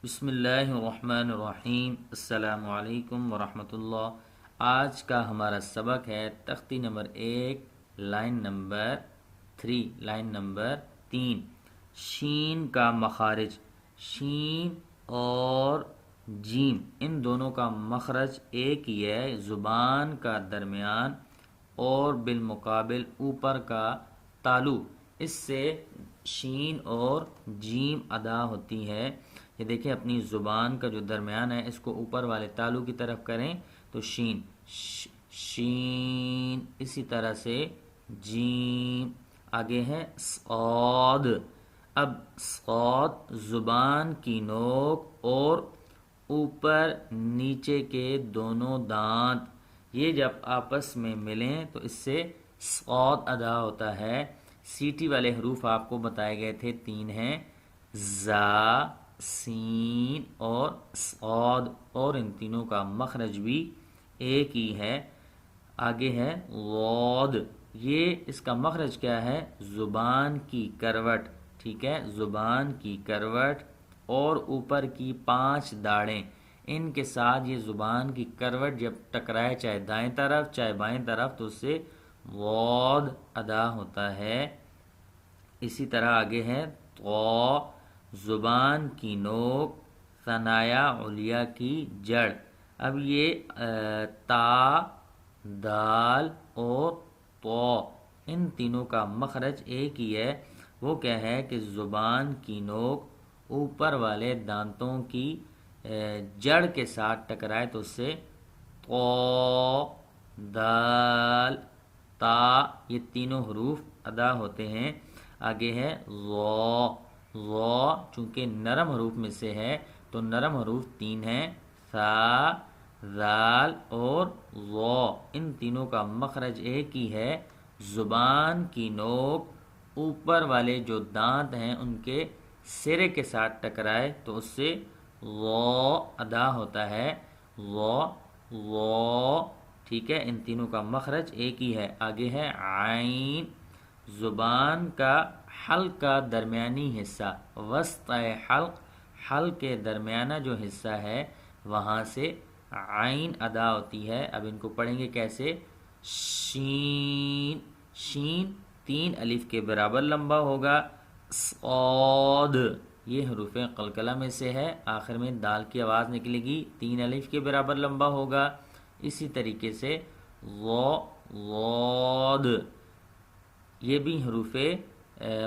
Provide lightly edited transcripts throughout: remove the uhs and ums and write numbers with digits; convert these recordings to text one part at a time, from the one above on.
بسم اللہ الرحمن الرحیم۔ السلام علیکم ورحمۃ اللہ۔ آج کا ہمارا سبق ہے تختی نمبر 1 لائن نمبر 3 شین کا مخارج۔ شین اور جیم ان دونوں کا مخرج ایک ہی ہے، زبان کا درمیان اور بالمقابل اوپر کا تالو، اس سے شین اور جیم ادا ہوتی ہے۔ یہ دیکھیں اپنی زبان کا جو درمیان ہے اس کو اوپر والے تالو کی طرف کریں تو شین شین، اسی طرح سے جیم۔ آگے ہے صاد۔ اب صاد زبان کی نوک اور اوپر نیچے کے دونوں دانت یہ جب آپس میں ملیں تو اس سے صاد ادا ہوتا ہے۔ سیٹی والے حروف آپ کو بتائے گئے تھے 3 ہیں، زا، سین اور صاد، اور ان تینوں کا مخرج بھی ایک ہی ہے۔ آگے ہے غاد۔ یہ اس کا مخرج کیا ہے؟ زبان کی کروٹ، ٹھیک ہے، زبان کی کروٹ اور اوپر کی 5 داڑیں، ان کے ساتھ یہ زبان کی کروٹ جب ٹکرائے چاہے دائیں طرف چاہے بائیں طرف تو اس سے غاد ادا ہوتا ہے۔ اسی طرح آگے ہے طا، زبان کی نوک، ثنایا علیا کی جڑ۔ اب یہ تا، دال اور طا ان تینوں کا مخرج ایک ہی ہے۔ وہ کیا ہے کہ زبان کی نوک اوپر والے دانتوں کی جڑ کے ساتھ ٹکرائے تو اس سے طا، دال، تا یہ تینوں حروف ادا ہوتے ہیں۔ آگے ہے غا۔ غا چونکہ نرم حروف میں سے ہے تو نرم حروف 3 ہیں، ثا، ذال اور غا، ان تینوں کا مخرج ایک ہی ہے۔ زبان کی نوک اوپر والے جو دانت ہیں ان کے سرے کے ساتھ ٹکرائے تو اس سے غا ادا ہوتا ہے، غا غا، ٹھیک ہے، ان تینوں کا مخرج ایک ہی ہے۔ آگے ہے عین۔ زبان کا حلق کا درمیانی حصہ، وسط حلق، حلق کے درمیانہ جو حصہ ہے وہاں سے عین ادا ہوتی ہے۔ اب ان کو پڑھیں گے کیسے؟ شین، شین 3 الف کے برابر لمبا ہوگا۔ صاد، یہ حروف قلقلہ میں سے ہے، آخر میں دال کی آواز نکلے گی، 3 الف کے برابر لمبا ہوگا۔ اسی طریقے سے غا، غاد، یہ بھی حروف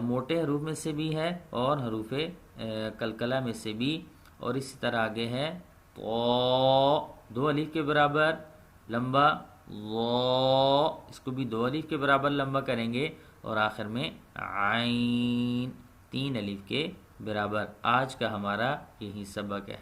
موٹے حروف میں سے بھی ہے اور حروف قلقلہ میں سے بھی۔ اور اسی طرح آگے ہے طا، 2 الف کے برابر لمبا، غا اس کو بھی 2 الف کے برابر لمبا کریں گے، اور آخر میں عین 3 الف کے برابر۔ آج کا ہمارا یہی سبق ہے۔